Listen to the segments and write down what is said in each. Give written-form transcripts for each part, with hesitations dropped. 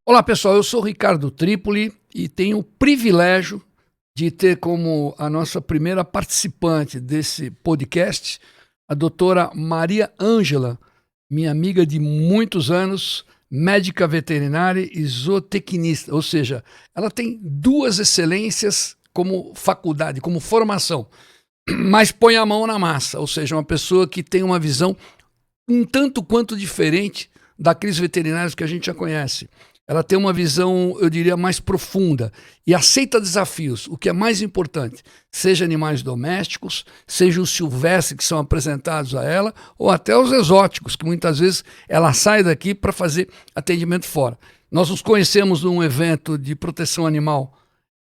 Olá pessoal, eu sou o Ricardo Trípoli e tenho o privilégio de ter como a nossa primeira participante desse podcast a doutora Maria Ângela, minha amiga de muitos anos, médica veterinária e zootecnista, ou seja, ela tem duas excelências como faculdade, como formação, mas põe a mão na massa, ou seja, uma pessoa que tem uma visão um tanto quanto diferente daqueles veterinários que a gente já conhece. Ela tem uma visão, eu diria, mais profunda e aceita desafios, o que é mais importante, seja animais domésticos, seja os silvestres que são apresentados a ela, ou até os exóticos, que muitas vezes ela sai daqui para fazer atendimento fora. Nós nos conhecemos num evento de proteção animal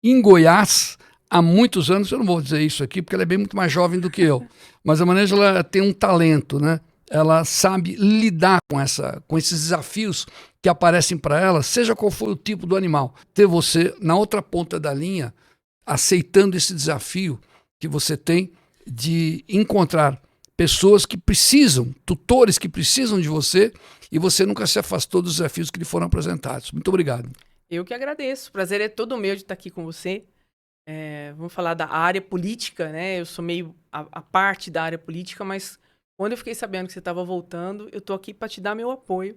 em Goiás, há muitos anos. Eu não vou dizer isso aqui, porque ela é bem muito mais jovem do que eu, mas a Maria Ângela tem um talento, né? Ela sabe lidar com esses desafios que aparecem para ela, seja qual for o tipo do animal. Ter você na outra ponta da linha, aceitando esse desafio que você tem de encontrar pessoas que precisam, tutores que precisam de você, e você nunca se afastou dos desafios que lhe foram apresentados. Muito obrigado. Eu que agradeço. O prazer é todo meu de estar aqui com você. Vamos falar da área política, né? Eu sou meio a parte da área política, mas quando eu fiquei sabendo que você estava voltando, eu estou aqui para te dar meu apoio,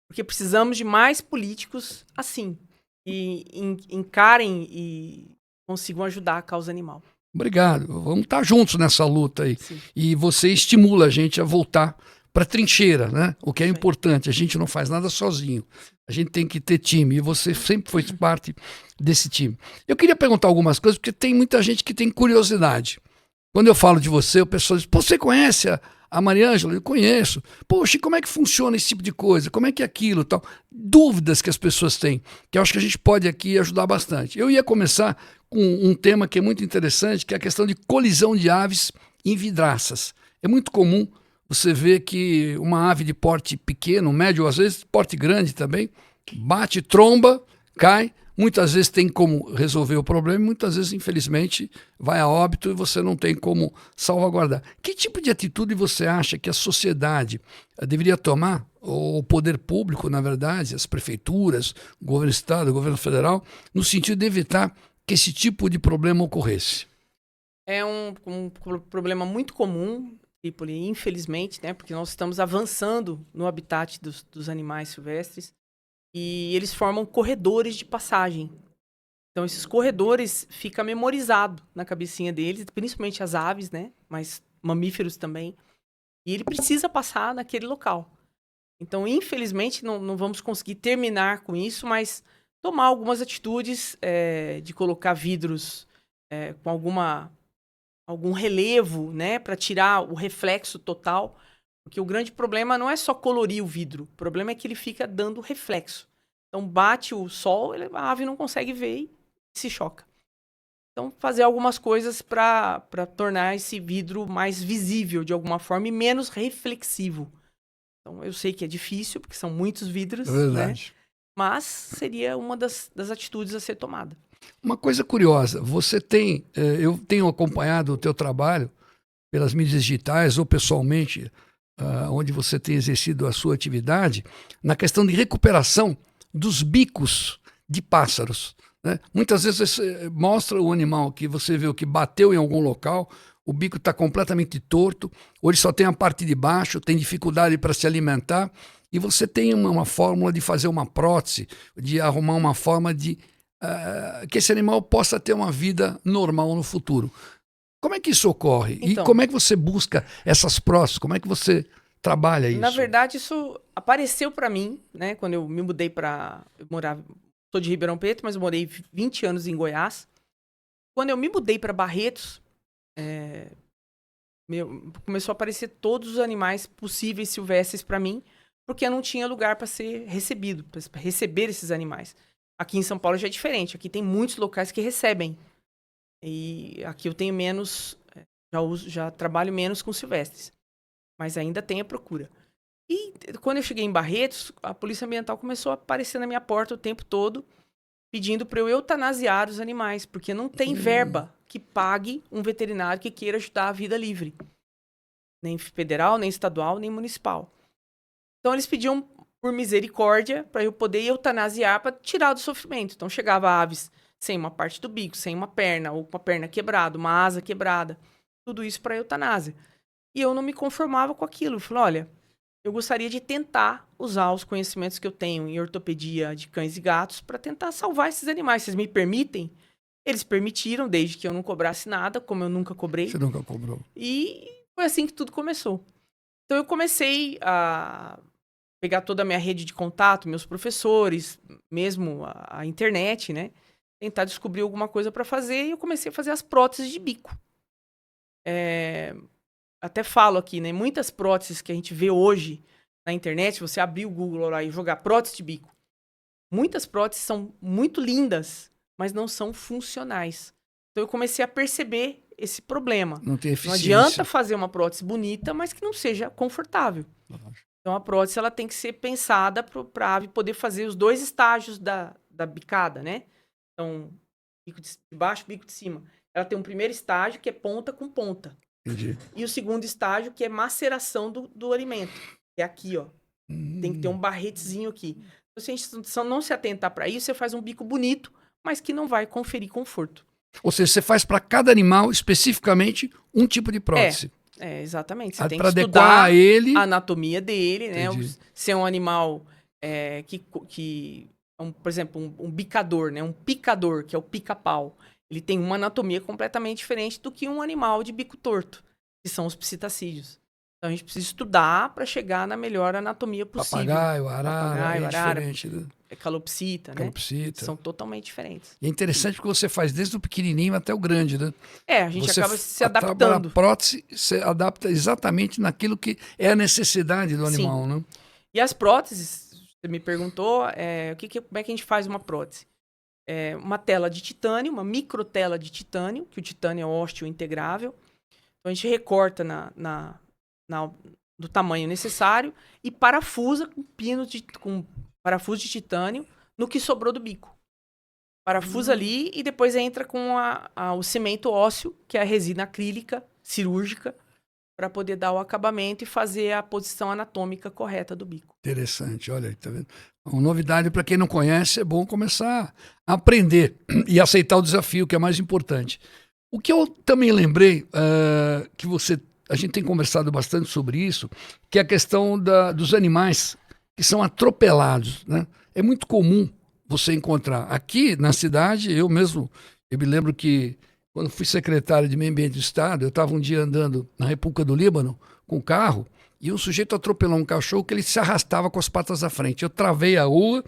porque precisamos de mais políticos assim, que encarem e consigam ajudar a causa animal. Obrigado. Vamos estar juntos nessa luta aí. Sim. E você estimula a gente a voltar para a trincheira, né? O que é importante. A gente não faz nada sozinho. A gente tem que ter time. E você sempre foi parte desse time. Eu queria perguntar algumas coisas, porque tem muita gente que tem curiosidade. Quando eu falo de você, o pessoal diz: pô, você conhece a Maria Ângela? Eu conheço. Poxa, como é que funciona esse tipo de coisa? Como é que é aquilo? Tal? Dúvidas que as pessoas têm, que eu acho que a gente pode aqui ajudar bastante. Eu ia começar com um tema que é muito interessante, que é a questão de colisão de aves em vidraças. É muito comum você ver que uma ave de porte pequeno, médio, às vezes porte grande também, bate, tromba, cai. Muitas vezes tem como resolver o problema, muitas vezes, infelizmente, vai a óbito e você não tem como salvaguardar. Que tipo de atitude você acha que a sociedade deveria tomar, ou o poder público, na verdade, as prefeituras, o governo do estado, o governo federal, no sentido de evitar que esse tipo de problema ocorresse? É um problema muito comum, Trípoli, infelizmente, né? Porque nós estamos avançando no habitat dos animais silvestres. E eles formam corredores de passagem. Então, esses corredores ficam memorizados na cabecinha deles, principalmente as aves, né? Mas mamíferos também. E ele precisa passar naquele local. Então, infelizmente, não vamos conseguir terminar com isso, mas tomar algumas atitudes de colocar vidros com algum relevo, né? Para tirar o reflexo total. Porque o grande problema não é só colorir o vidro. O problema é que ele fica dando reflexo. Então, bate o sol, a ave não consegue ver e se choca. Então, fazer algumas coisas para tornar esse vidro mais visível de alguma forma e menos reflexivo. Então, eu sei que é difícil, porque são muitos vidros, É verdade. né? Mas seria uma das atitudes a ser tomada. Uma coisa curiosa, eu tenho acompanhado o teu trabalho pelas mídias digitais ou pessoalmente, onde você tem exercido a sua atividade, na questão de recuperação dos bicos de pássaros, né? Muitas vezes você mostra o animal que você viu que bateu em algum local, o bico está completamente torto, ou ele só tem a parte de baixo, tem dificuldade para se alimentar, e você tem uma fórmula de fazer uma prótese, de arrumar uma forma de que esse animal possa ter uma vida normal no futuro. Como é que isso ocorre? Então, e como é que você busca essas próteses? Como é que você trabalha isso? Na verdade, isso apareceu para mim, né? Quando eu me mudei eu morava, sou de Ribeirão Preto, mas eu morei 20 anos em Goiás. Quando eu me mudei para Barretos, começou a aparecer todos os animais possíveis silvestres para mim, porque eu não tinha lugar para ser recebido, para receber esses animais. Aqui em São Paulo já é diferente. Aqui tem muitos locais que recebem. E aqui eu tenho menos, já trabalho menos com silvestres. Mas ainda tem a procura. E quando eu cheguei em Barretos, a Polícia Ambiental começou a aparecer na minha porta o tempo todo, pedindo para eu eutanasiar os animais, porque não tem verba que pague um veterinário que queira ajudar a vida livre. Nem federal, nem estadual, nem municipal. Então, eles pediam por misericórdia para eu poder eutanasiar para tirar do sofrimento. Então, chegava aves sem uma parte do bico, sem uma perna, ou com a perna quebrada, uma asa quebrada. Tudo isso para eutanásia. E eu não me conformava com aquilo. Eu falei, olha, eu gostaria de tentar usar os conhecimentos que eu tenho em ortopedia de cães e gatos para tentar salvar esses animais. Vocês me permitem? Eles permitiram, desde que eu não cobrasse nada, como eu nunca cobrei. Você nunca cobrou. E foi assim que tudo começou. Então, eu comecei a pegar toda a minha rede de contato, meus professores, mesmo a internet, né? Tentar descobrir alguma coisa para fazer. E eu comecei a fazer as próteses de bico. Até falo aqui, né? Muitas próteses que a gente vê hoje na internet, se você abrir o Google lá e jogar prótese de bico, muitas próteses são muito lindas, mas não são funcionais. Então eu comecei a perceber esse problema. Não tem Não eficiência. adianta fazer uma prótese bonita, mas que não seja confortável. Então a prótese ela tem que ser pensada para a ave poder fazer os dois estágios da bicada, né? Então, bico de baixo, bico de cima. Ela tem um primeiro estágio que é ponta com ponta. Entendi. E o segundo estágio que é maceração do alimento. Que é aqui, ó. Tem que ter um barretezinho aqui. Então, se a gente não se atentar para isso, você faz um bico bonito, mas que não vai conferir conforto. Ou seja, você faz para cada animal especificamente um tipo de prótese. Exatamente. Você tem Para que adequar estudar a ele. a anatomia dele, né? Entendi. Se é um animal por exemplo, um bicador, né? Um picador, que é o pica-pau. Ele tem uma anatomia completamente diferente do que um animal de bico torto, que são os psitacídeos. Então a gente precisa estudar para chegar na melhor anatomia possível. Papagaio, arara, arara, diferente. Né? Calopsita, Calopsita. né? São totalmente diferentes. E é interessante porque você faz desde o pequenininho até o grande, né? A gente você acaba se adaptando. A prótese se adapta exatamente naquilo que é a necessidade do animal, né? E as próteses, você me perguntou, como é que a gente faz uma prótese? Uma tela de titânio, uma microtela de titânio, que o titânio é osteointegrável. Então a gente recorta do tamanho necessário e parafusa com parafuso de titânio no que sobrou do bico. Parafusa ali e depois entra com o cimento ósseo, que é a resina acrílica cirúrgica, para poder dar o acabamento e fazer a posição anatômica correta do bico. Interessante, olha aí, tá vendo? Uma novidade para quem não conhece, é bom começar a aprender e aceitar o desafio, que é mais importante. O que eu também lembrei, a gente tem conversado bastante sobre isso, que é a questão dos animais que são atropelados, né? É muito comum você encontrar aqui na cidade, eu me lembro que quando fui secretário de Meio Ambiente do Estado, eu estava um dia andando na República do Líbano com o carro e um sujeito atropelou um cachorro que ele se arrastava com as patas à frente. Eu travei a rua,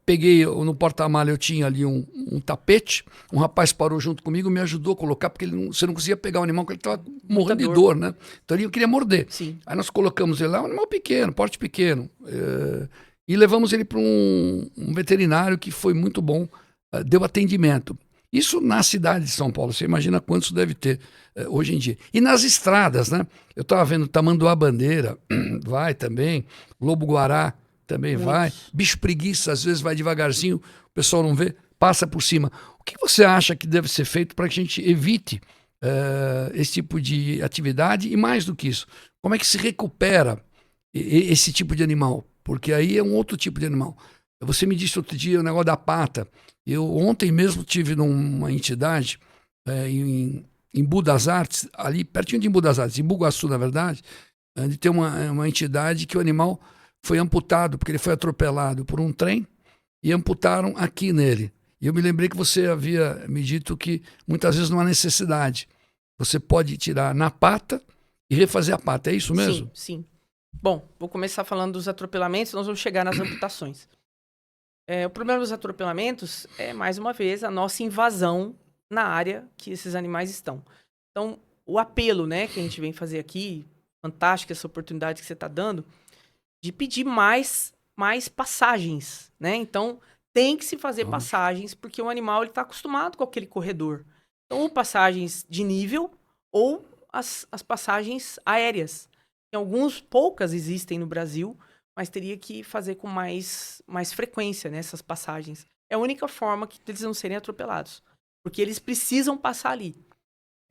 peguei no porta-malha, eu tinha ali um tapete, um rapaz parou junto comigo e me ajudou a colocar, porque você não conseguia pegar o animal, porque ele estava morrendo de dor, né? Então ele queria morder. Sim. Aí nós colocamos ele lá, um animal pequeno, porte pequeno, e levamos ele para um veterinário que foi muito bom, deu atendimento. Isso na cidade de São Paulo, você imagina quantos deve ter hoje em dia. E nas estradas, né? Eu estava vendo Tamanduá-Bandeira, vai também, Lobo-Guará também vai, bicho preguiça, às vezes vai devagarzinho, o pessoal não vê, passa por cima. O que você acha que deve ser feito para que a gente evite esse tipo de atividade e mais do que isso? Como é que se recupera esse tipo de animal? Porque aí é um outro tipo de animal. Você me disse outro dia o negócio da pata. Eu ontem mesmo tive numa entidade em Budas Artes, ali pertinho de Budas Artes, em Bugaçu, na verdade, onde tem uma entidade que o animal foi amputado, porque ele foi atropelado por um trem e amputaram aqui nele. E eu me lembrei que você havia me dito que muitas vezes não há necessidade. Você pode tirar na pata e refazer a pata, é isso mesmo? Sim. Bom, vou começar falando dos atropelamentos, nós vamos chegar nas amputações. O problema dos atropelamentos é, mais uma vez, a nossa invasão na área que esses animais estão. Então, o apelo, né, que a gente vem fazer aqui, fantástica essa oportunidade que você está dando, de pedir mais passagens, né? Então, tem que se fazer passagens, porque o animal está acostumado com aquele corredor. Então, ou passagens de nível, ou as passagens aéreas. Poucas existem no Brasil, mas teria que fazer com mais frequência nessas passagens. É a única forma que eles não serem atropelados. Porque eles precisam passar ali.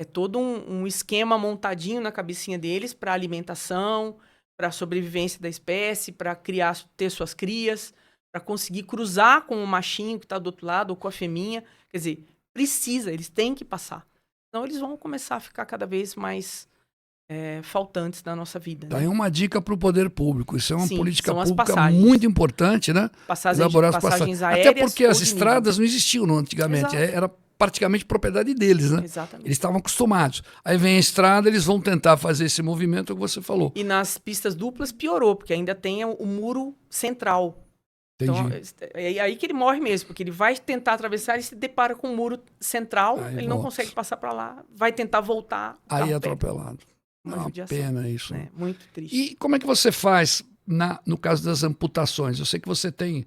É todo um esquema montadinho na cabecinha deles para alimentação, para a sobrevivência da espécie, para ter suas crias, para conseguir cruzar com o machinho que está do outro lado ou com a fêmea. Quer dizer, eles têm que passar. Senão eles vão começar a ficar cada vez mais faltantes na nossa vida. Tá aí uma dica para o poder público. Isso é uma política pública muito importante, né? Passagens aéreas. Até porque as estradas não existiam antigamente. Era praticamente propriedade deles, né? Exatamente. Eles estavam acostumados. Aí vem a estrada, eles vão tentar fazer esse movimento que você falou. E nas pistas duplas piorou, porque ainda tem o muro central. Entendi. Então, é aí que ele morre mesmo, porque ele vai tentar atravessar e se depara com o muro central, ele não consegue passar para lá, vai tentar voltar. Aí é atropelado. É uma pena isso. Né? Muito triste. E como é que você faz no caso das amputações? Eu sei que você tem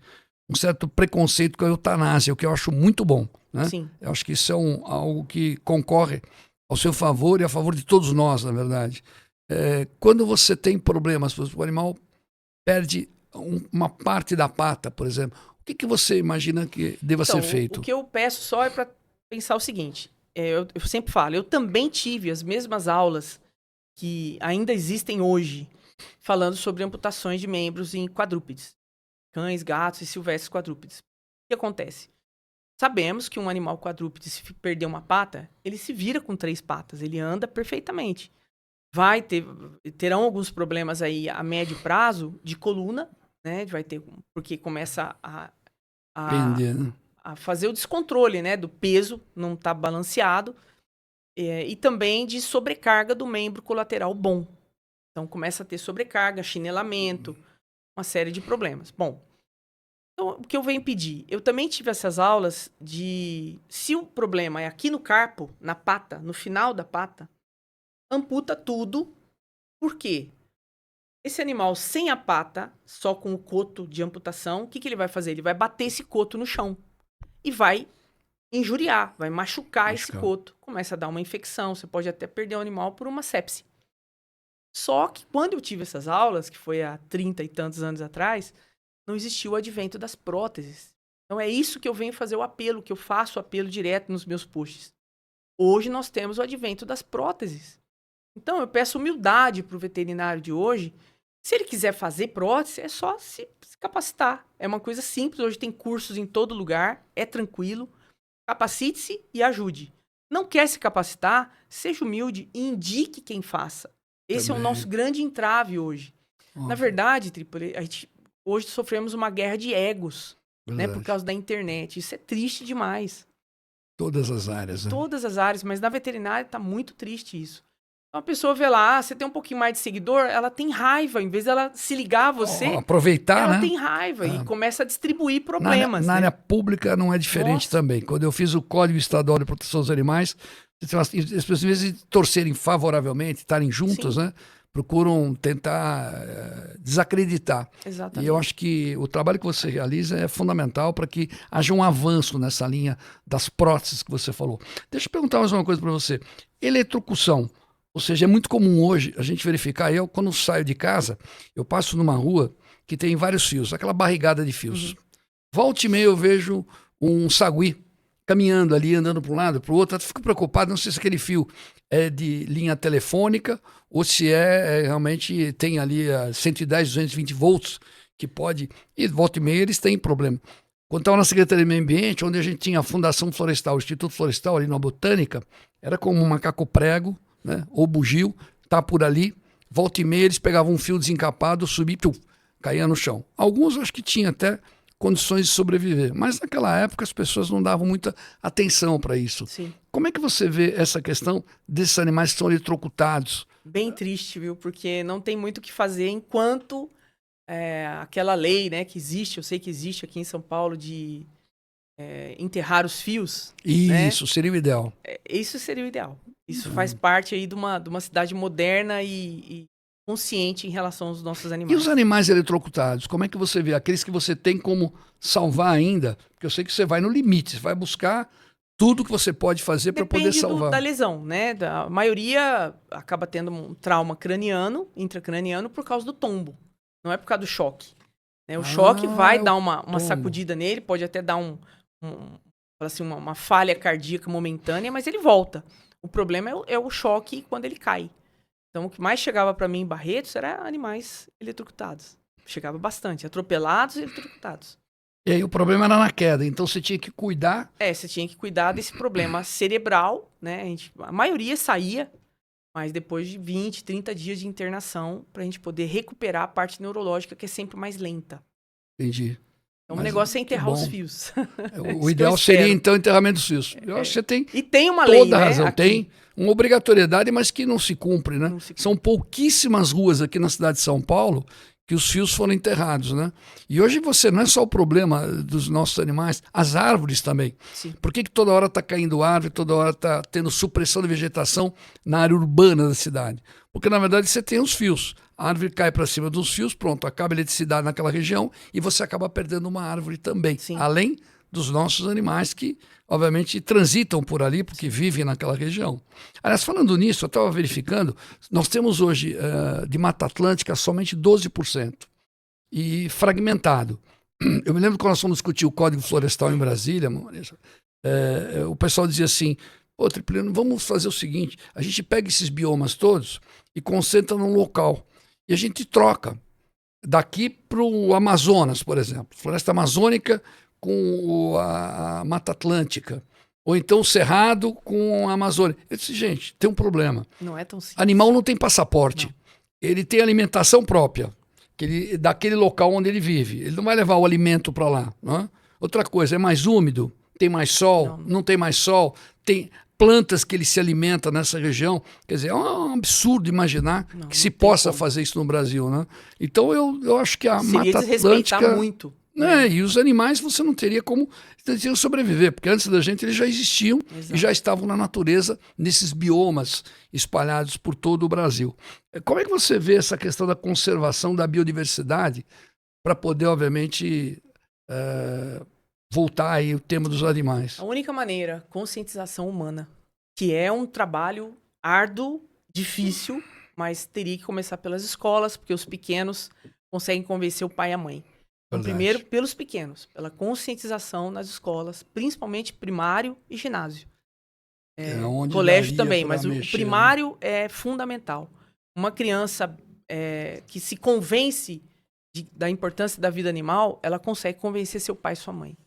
um certo preconceito com a eutanásia, o que eu acho muito bom. Né? Sim. Eu acho que isso é algo que concorre ao seu favor e a favor de todos nós, na verdade. Quando você tem problemas, o animal perde uma parte da pata, por exemplo, o que você imagina que deva ser feito? O que eu peço só é para pensar o seguinte, eu sempre falo, eu também tive as mesmas aulas que ainda existem hoje, falando sobre amputações de membros em quadrúpedes, cães, gatos e silvestres quadrúpedes. O que acontece? Sabemos que um animal quadrúpede, se perder uma pata, ele se vira com 3 patas, ele anda perfeitamente. Terão alguns problemas aí a médio prazo de coluna, né? Porque começa Pender, né? a fazer o descontrole, né? Do peso, não está balanceado. E também de sobrecarga do membro colateral bom. Então, começa a ter sobrecarga, chinelamento, uma série de problemas. Bom, então, o que eu venho pedir? Eu também tive essas aulas se o problema é aqui no carpo, na pata, no final da pata, amputa tudo. Por quê? Esse animal sem a pata, só com o coto de amputação, o que ele vai fazer? Ele vai bater esse coto no chão e vai injuriar, vai machucar esse coto. Começa a dar uma infecção, você pode até perder o animal por uma sepse. Só que quando eu tive essas aulas, que foi há 30 e tantos anos atrás, não existia o advento das próteses. Então é isso que eu venho fazer o apelo, que eu faço o apelo direto nos meus posts. Hoje nós temos o advento das próteses. Então eu peço humildade para o veterinário de hoje. Se ele quiser fazer prótese, é só se capacitar. É uma coisa simples, hoje tem cursos em todo lugar, é tranquilo. Capacite-se e ajude. Não quer se capacitar? Seja humilde e indique quem faça. Esse é o nosso grande entrave hoje. Na verdade, Trípoli, hoje sofremos uma guerra de egos, né, por causa da internet. Isso é triste demais. Todas as áreas, né? Todas as áreas, mas na veterinária está muito triste isso. Então a pessoa vê lá, você tem um pouquinho mais de seguidor, ela tem raiva. Em vez dela se ligar a você, aproveitar, ela tem raiva e começa a distribuir problemas. Na área pública não é diferente também. Quando eu fiz o Código Estadual de Proteção dos Animais, as pessoas, em vez de torcerem favoravelmente, estarem juntos, né, procuram tentar desacreditar. Exatamente. E eu acho que o trabalho que você realiza é fundamental para que haja um avanço nessa linha das próteses que você falou. Deixa eu perguntar mais uma coisa para você. Eletrocução. Ou seja, é muito comum hoje a gente verificar. Eu, quando saio de casa, eu passo numa rua que tem vários fios, aquela barrigada de fios. Volta e meia eu vejo um sagui caminhando ali, andando para um lado, para o outro. Eu fico preocupado, não sei se aquele fio é de linha telefônica ou se realmente tem ali 110, 220 volts que pode... E volta e meia eles têm problema. Quando estava na Secretaria do Meio Ambiente, onde a gente tinha a Fundação Florestal, o Instituto Florestal ali na Botânica, era como um macaco prego, né, ou bugio, tá por ali, volta e meia eles pegavam um fio desencapado, subia, caía no chão. Alguns acho que tinham até condições de sobreviver, mas naquela época as pessoas não davam muita atenção para isso. Sim. Como é que você vê essa questão desses animais que são eletrocutados? Bem triste, viu? Porque não tem muito o que fazer enquanto aquela lei, né, que existe, eu sei que existe aqui em São Paulo, de enterrar os fios. Isso, né? seria o ideal. Isso seria o ideal. Isso faz parte aí de uma cidade moderna e consciente em relação aos nossos animais. E os animais eletrocutados, como é que você vê? Aqueles que você tem como salvar ainda? Porque eu sei que você vai no limite, você vai buscar tudo que você pode fazer para poder salvar. Depende da lesão, né? A maioria acaba tendo um trauma craniano, intracraniano, por causa do tombo. Não é por causa do choque. Né? O choque vai dar uma sacudida nele, pode até dar uma falha cardíaca momentânea, mas ele volta. O problema é o choque quando ele cai. Então, o que mais chegava para mim em Barretos era animais eletrocutados. Chegava bastante, atropelados e eletrocutados. E aí o problema era na queda, então você tinha que cuidar. Você tinha que cuidar desse problema cerebral, né? A maioria saía, mas depois de 20, 30 dias de internação, pra gente poder recuperar a parte neurológica, que é sempre mais lenta. Entendi. Então, o negócio é enterrar os fios. O ideal seria, então, enterramento dos fios. Eu acho que você tem e tem uma toda lei, né, a razão. aqui. Tem uma obrigatoriedade, mas que não se cumpre, né? São pouquíssimas ruas aqui na cidade de São Paulo que os fios foram enterrados, né? E hoje você não é só o problema dos nossos animais, as árvores também. Sim. Por que toda hora está caindo árvore, toda hora está tendo supressão de vegetação na área urbana da cidade? Porque, na verdade, você tem os fios. A árvore cai para cima dos fios, pronto, acaba a eletricidade naquela região e você acaba perdendo uma árvore também. Sim. Além dos nossos animais que, obviamente, transitam por ali porque vivem naquela região. Aliás, falando nisso, eu estava verificando, nós temos hoje de Mata Atlântica somente 12% e fragmentado. Eu me lembro quando nós fomos discutir o Código Florestal em Brasília, o pessoal dizia assim, pô, Tripliano, vamos fazer o seguinte, a gente pega esses biomas todos e concentra num local e a gente troca daqui para o Amazonas, por exemplo, floresta amazônica com a Mata Atlântica, ou então o Cerrado com a Amazônia. Eu disse, gente, tem um problema. Não é tão simples. Animal não tem passaporte. Não. Ele tem alimentação própria, daquele local onde ele vive. Ele não vai levar o alimento para lá. Não é? Outra coisa, é mais úmido, tem mais sol, não tem mais sol, tem plantas que ele se alimenta nessa região. Quer dizer, é um absurdo imaginar que se possa fazer isso no Brasil. Né? Então eu acho que a Mata Atlântica... muito. E os animais você não teria como sobreviver, porque antes da gente eles já existiam. Exato. E já estavam na natureza, nesses biomas espalhados por todo o Brasil. Como é que você vê essa questão da conservação da biodiversidade para poder, obviamente, voltar aí o tema dos animais? A única maneira, conscientização humana, que é um trabalho árduo, difícil, mas teria que começar pelas escolas, porque os pequenos conseguem convencer o pai e a mãe. Então, primeiro, pelos pequenos, pela conscientização nas escolas, principalmente primário e ginásio. Colégio também, mas o primário é fundamental. Uma criança que se convence da importância da vida animal, ela consegue convencer seu pai e sua mãe.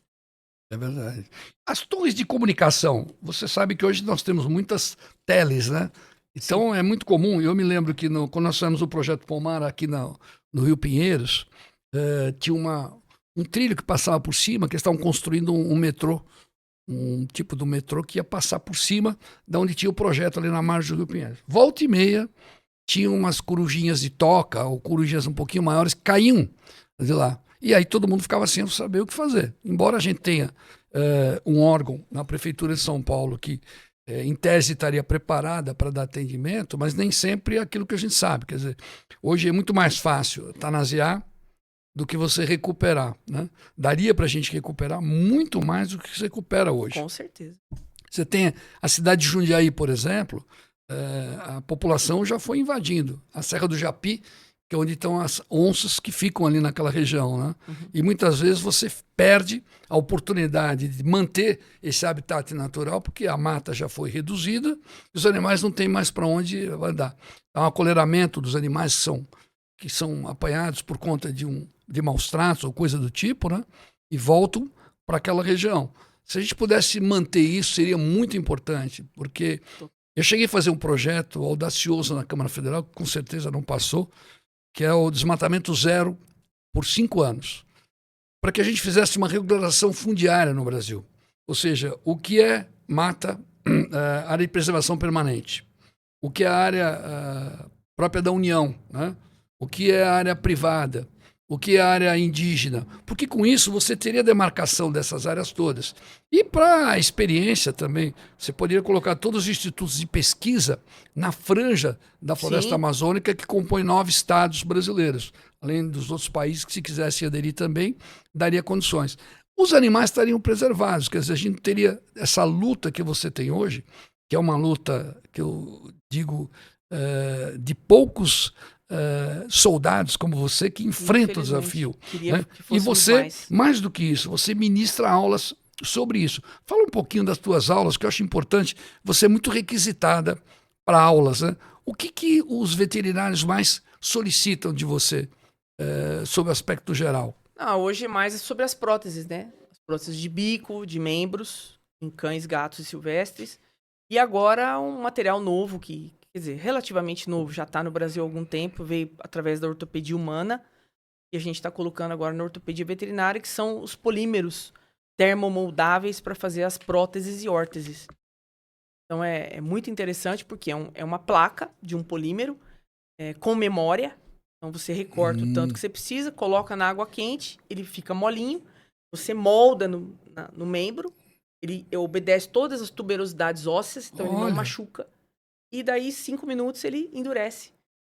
É verdade. As torres de comunicação, você sabe que hoje nós temos muitas teles, né? Então é muito comum, eu me lembro que quando nós fizemos o Projeto Pomar aqui no Rio Pinheiros, tinha um trilho que passava por cima, que eles estavam construindo um metrô, um tipo do metrô que ia passar por cima da onde tinha o projeto ali na margem do Rio Pinheiros. Volta e meia, tinha umas corujinhas de toca, ou corujinhas um pouquinho maiores, caíam de lá. E aí todo mundo ficava sem saber o que fazer. Embora a gente tenha um órgão na Prefeitura de São Paulo que, em tese, estaria preparada para dar atendimento, mas nem sempre é aquilo que a gente sabe. Quer dizer, hoje é muito mais fácil eutanasiar do que você recuperar, né? Daria para a gente recuperar muito mais do que se recupera hoje. Com certeza. Você tem a cidade de Jundiaí, por exemplo, a população já foi invadindo a Serra do Japi, que é onde estão as onças que ficam ali naquela região, né? Uhum. E muitas vezes você perde a oportunidade de manter esse habitat natural, porque a mata já foi reduzida e os animais não têm mais para onde andar. Há um acolheramento dos animais que são apanhados por conta de maus tratos ou coisa do tipo, né? E voltam para aquela região. Se a gente pudesse manter isso, seria muito importante, porque eu cheguei a fazer um projeto audacioso na Câmara Federal, que com certeza não passou, que é o desmatamento zero por 5 anos, para que a gente fizesse uma regularização fundiária no Brasil. Ou seja, o que é mata, área de preservação permanente, o que é a área própria da União, né? O que é a área privada, o que é a área indígena, porque com isso você teria demarcação dessas áreas todas. E para a experiência também, você poderia colocar todos os institutos de pesquisa na franja da floresta amazônica que compõe 9 estados brasileiros, além dos outros países que, se quisessem aderir também, daria condições. Os animais estariam preservados, quer dizer, a gente teria essa luta que você tem hoje, que é uma luta que eu digo de poucos soldados como você que enfrentam o desafio. Né? E você, mais do que isso, você ministra aulas sobre isso. Fala um pouquinho das tuas aulas, que eu acho importante. Você é muito requisitada para aulas. Né? O que os veterinários mais solicitam de você, sob o aspecto geral? Hoje é mais sobre as próteses, né? As próteses de bico, de membros, em cães, gatos e silvestres. E agora um material novo, quer dizer, relativamente novo, já está no Brasil há algum tempo, veio através da ortopedia humana, e a gente está colocando agora na ortopedia veterinária, que são os polímeros termomoldáveis para fazer as próteses e órteses. Então é muito interessante porque é uma placa de um polímero com memória. Então você recorta o tanto que você precisa, coloca na água quente, ele fica molinho, você molda no membro, ele obedece todas as tuberosidades ósseas, então ele não machuca. E daí, 5 minutos, ele endurece.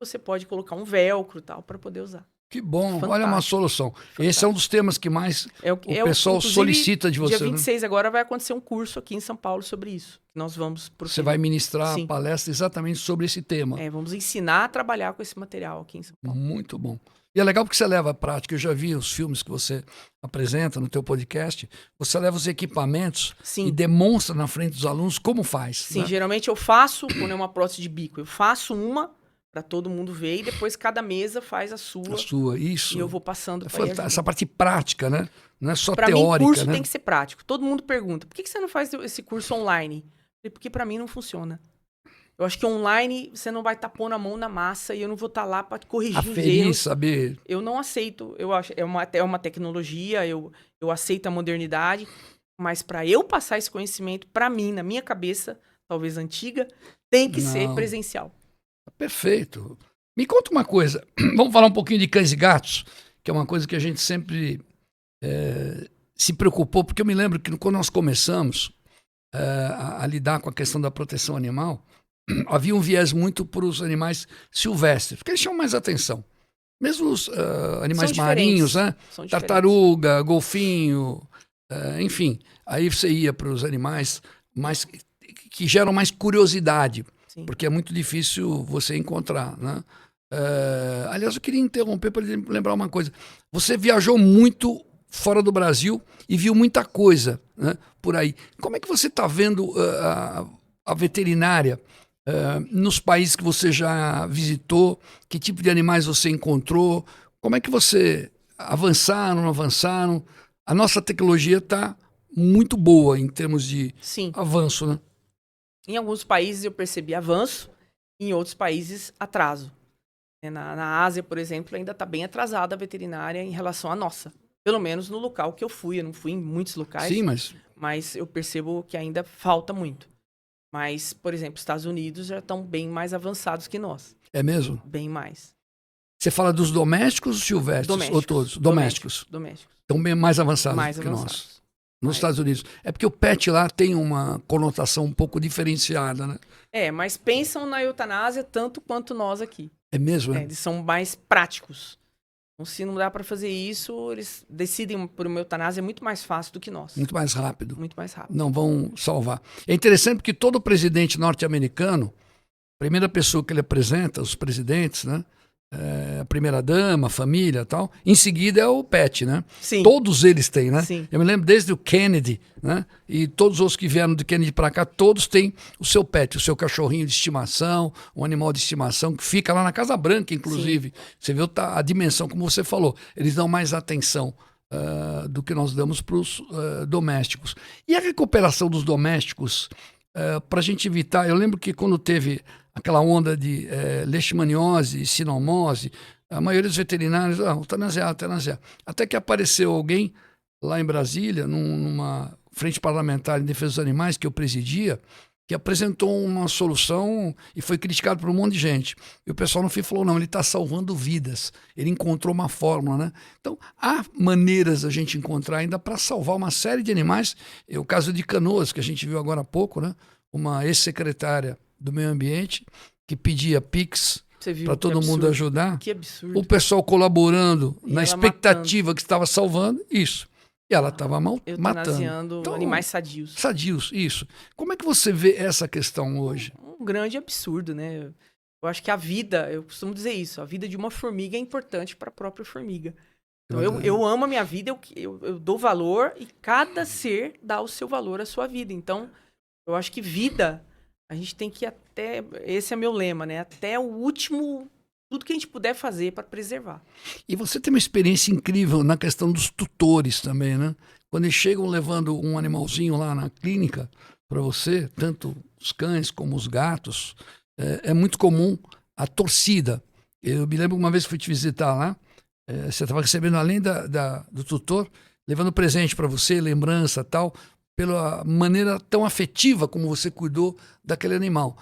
Você pode colocar um velcro e tal para poder usar. Que bom, Fantástico. Olha uma solução. Fantástico. Esse é um dos temas que mais o pessoal solicita de você. Dia 26 agora vai acontecer um curso aqui em São Paulo sobre isso. Nós vamos Você vai ministrar a palestra exatamente sobre esse tema. Vamos ensinar a trabalhar com esse material aqui em São Paulo. Muito bom. E é legal porque você leva a prática. Eu já vi os filmes que você apresenta no teu podcast. Você leva os equipamentos e demonstra na frente dos alunos como faz. Sim, né? Geralmente eu faço, quando é uma prótese de bico, eu faço uma para todo mundo ver e depois cada mesa faz a sua. A sua, isso. E eu vou passando para essa parte prática, né? Não é só pra teórica, mim, curso né? tem que ser prático. Todo mundo pergunta, por que você não faz esse curso online? Porque para mim não funciona. Eu acho que online você não vai estar pondo a mão na massa e eu não vou estar lá para corrigir os erros. Saber. Eu não aceito. Eu acho é uma tecnologia, eu aceito a modernidade, mas para eu passar esse conhecimento para mim, na minha cabeça, talvez antiga, tem que ser presencial. Perfeito. Me conta uma coisa. Vamos falar um pouquinho de cães e gatos, que é uma coisa que a gente sempre se preocupou, porque eu me lembro que quando nós começamos a lidar com a questão da proteção animal, havia um viés muito para os animais silvestres, porque eles chamam mais atenção. Mesmo os animais marinhos, né? Tartaruga, golfinho, enfim. Aí você ia para os animais que geram mais curiosidade, porque é muito difícil você encontrar, né? Aliás, eu queria interromper para lembrar uma coisa. Você viajou muito fora do Brasil e viu muita coisa, né, por aí. Como é que você está vendo a veterinária nos países que você já visitou? Que tipo de animais você encontrou? Como é que você avançaram, não avançaram? A nossa tecnologia está muito boa em termos de avanço, né? Em alguns países eu percebi avanço, em outros países atraso. Na Ásia, por exemplo, ainda está bem atrasada a veterinária em relação à nossa. Pelo menos no local que eu fui. Eu não fui em muitos locais. Sim, mas eu percebo que ainda falta muito. Mas, por exemplo, Estados Unidos já estão bem mais avançados que nós. É mesmo? Bem mais. Você fala dos domésticos ou silvestres? Domésticos. Ou todos? Domésticos. Estão bem mais avançados que nós. Nos Estados Unidos. É porque o pet lá tem uma conotação um pouco diferenciada, né? Mas pensam na eutanásia tanto quanto nós aqui. É mesmo, né? Eles são mais práticos. Então, se não dá para fazer isso, eles decidem por uma eutanásia muito mais fácil do que nós. Muito mais rápido. Muito mais rápido. Não vão salvar. É interessante porque todo presidente norte-americano, a primeira pessoa que ele apresenta, os presidentes, né? A primeira-dama, a família e tal. Em seguida é o pet, né? Sim. Todos eles têm, né? Sim. Eu me lembro desde o Kennedy, né? E todos os que vieram do Kennedy para cá, todos têm o seu pet, o seu cachorrinho de estimação, um animal de estimação que fica lá na Casa Branca, inclusive. Sim. Você viu a dimensão, como você falou. Eles dão mais atenção do que nós damos para os domésticos. E a recuperação dos domésticos, para a gente evitar... Eu lembro que quando teve aquela onda de leishmaniose e sinomose, a maioria dos veterinários, eutanasiar. Até que apareceu alguém lá em Brasília, numa frente parlamentar em defesa dos animais que eu presidia, que apresentou uma solução e foi criticado por um monte de gente. E o pessoal no fim falou, não, ele está salvando vidas. Ele encontrou uma fórmula, né? Então, há maneiras a gente encontrar ainda para salvar uma série de animais. O caso de Canoas, que a gente viu agora há pouco, né? Uma ex-secretária do meio ambiente que pedia Pix para todo mundo ajudar. Que absurdo. O pessoal colaborando na expectativa que estava salvando, isso. E ela estava matando. Então, animais sadios. Sadios, isso. Como é que você vê essa questão hoje? Um grande absurdo, né? Eu acho que a vida, eu costumo dizer isso, a vida de uma formiga é importante para a própria formiga. Então, eu amo a minha vida, eu dou valor e cada ser dá o seu valor à sua vida. Então, eu acho que vida A gente tem que ir até, esse é meu lema, né? Até o último, tudo que a gente puder fazer para preservar. E você tem uma experiência incrível na questão dos tutores também, né? Quando eles chegam levando um animalzinho lá na clínica para você, tanto os cães como os gatos, é muito comum a torcida. Eu me lembro uma vez que fui te visitar lá, você estava recebendo, além do tutor, levando presente para você, lembrança tal, pela maneira tão afetiva como você cuidou daquele animal.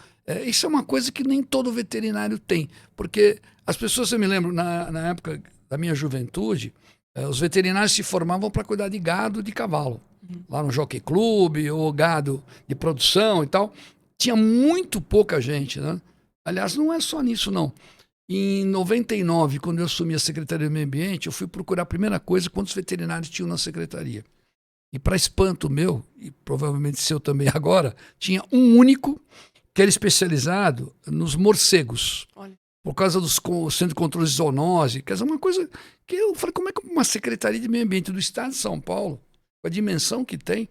Isso é uma coisa que nem todo veterinário tem, porque as pessoas, eu me lembro, na época da minha juventude, os veterinários se formavam para cuidar de gado, de cavalo, lá no Jockey Club, ou gado de produção e tal. Tinha muito pouca gente, né? Aliás, não é só nisso, não. Em 99, quando eu assumi a Secretaria do Meio Ambiente, eu fui procurar a primeira coisa quantos veterinários tinham na secretaria. E para espanto meu, e provavelmente seu também agora, tinha um único que era especializado nos morcegos. Olha. Por causa dos centros de controle de zoonose. Quer dizer, uma coisa que eu falei, como é que uma Secretaria de Meio Ambiente do Estado de São Paulo, com a dimensão que tem,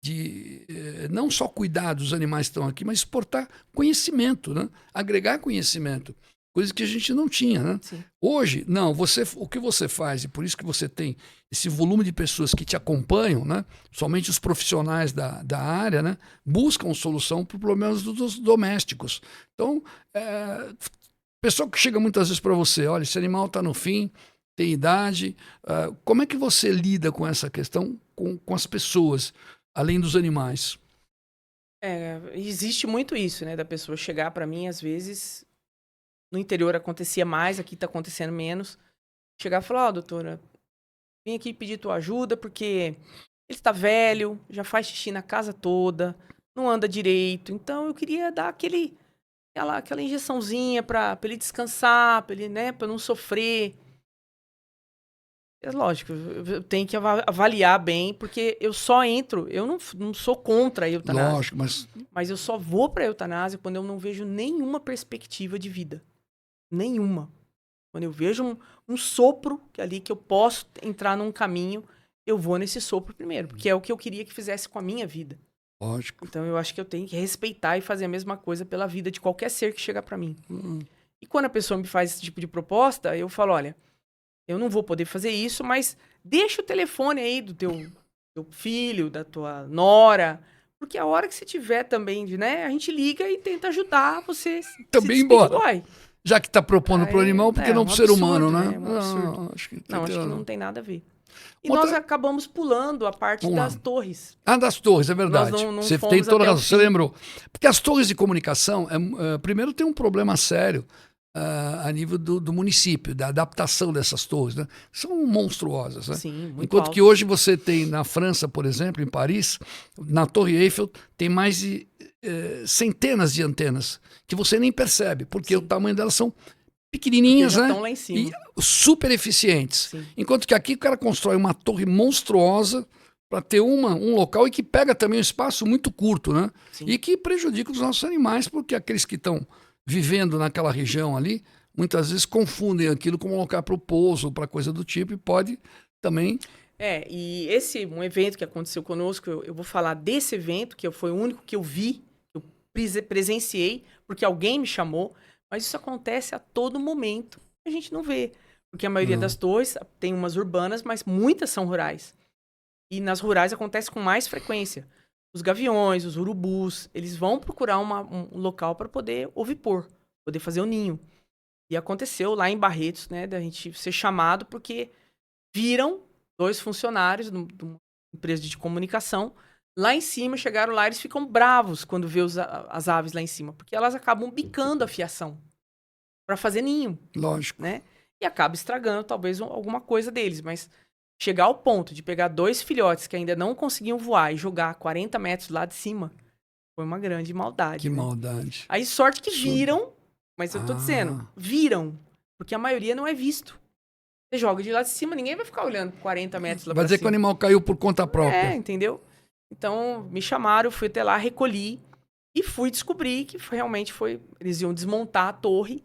de não só cuidar dos animais que estão aqui, mas exportar conhecimento, né? Agregar conhecimento. Coisa que a gente não tinha, né? Sim. Hoje, não, o que você faz, e por isso que você tem esse volume de pessoas que te acompanham, né? Somente os profissionais da área, né? Buscam solução para problemas dos domésticos. Então, pessoa que chega muitas vezes para você, olha, esse animal está no fim, tem idade, como é que você lida com essa questão com as pessoas, além dos animais? Existe muito isso, né? Da pessoa chegar para mim, às vezes... No interior acontecia mais, aqui tá acontecendo menos. Chegar e falar, doutora, vim aqui pedir tua ajuda porque ele está velho, já faz xixi na casa toda, não anda direito. Então eu queria dar aquela injeçãozinha para ele descansar, para ele, né, para não sofrer. Lógico, eu tenho que avaliar bem, porque eu só entro, eu não sou contra a eutanásia. Lógico, mas eu só vou para a eutanásia quando eu não vejo nenhuma perspectiva de vida. Nenhuma. Quando eu vejo um sopro que eu posso entrar num caminho, eu vou nesse sopro primeiro, porque é o que eu queria que fizesse com a minha vida. Lógico. Então eu acho que eu tenho que respeitar e fazer a mesma coisa pela vida de qualquer ser que chegar para mim. E quando a pessoa me faz esse tipo de proposta, eu falo, olha, eu não vou poder fazer isso, mas deixa o telefone aí do teu filho, da tua nora, porque a hora que você tiver também, né, a gente liga e tenta ajudar você também se embora. Uai. Já que está propondo para o animal, por que não para o ser humano, né? Acho que não tem nada a ver. E Outra... nós acabamos pulando a parte das torres. Das torres, é verdade. Não você tem toda a razão, você lembrou. Porque as torres de comunicação, primeiro tem um problema sério a nível do município, da adaptação dessas torres, né? São monstruosas, né? Sim, muito Enquanto alto. que hoje você tem na França, por exemplo, em Paris, na Torre Eiffel, tem mais de centenas de antenas que você nem percebe, porque o tamanho delas são pequenininhas, né? Estão lá em cima. E super eficientes. Sim. Enquanto que aqui o cara constrói uma torre monstruosa para ter um local e que pega também um espaço muito curto, né? Sim. E que prejudica os nossos animais, porque aqueles que estão vivendo naquela região ali, muitas vezes confundem aquilo como um local para o pouso, para coisa do tipo, e pode também... E um evento que aconteceu conosco, eu vou falar desse evento, que foi o único que eu vi, eu presenciei, porque alguém me chamou, mas isso acontece a todo momento. A gente não vê, porque a maioria das torres tem umas urbanas, mas muitas são rurais. E nas rurais acontece com mais frequência. Os gaviões, os urubus, eles vão procurar um local para poder ovipor, poder fazer o ninho. E aconteceu lá em Barretos, né, da gente ser chamado porque viram 2 funcionários de uma empresa de comunicação lá em cima, chegaram lá, eles ficam bravos quando vê as aves lá em cima, porque elas acabam bicando a fiação para fazer ninho. Lógico. Né? E acaba estragando talvez alguma coisa deles, mas chegar ao ponto de pegar 2 filhotes que ainda não conseguiam voar e jogar 40 metros lá de cima foi uma grande maldade. Que né? maldade. Aí sorte que viram, mas eu tô dizendo, viram, porque a maioria não é visto. Você joga de lá de cima, ninguém vai ficar olhando 40 metros lá pra cima. Vai dizer que o animal caiu por conta própria. Entendeu? Então, me chamaram, eu fui até lá, recolhi e fui descobrir que realmente foi... Eles iam desmontar a torre.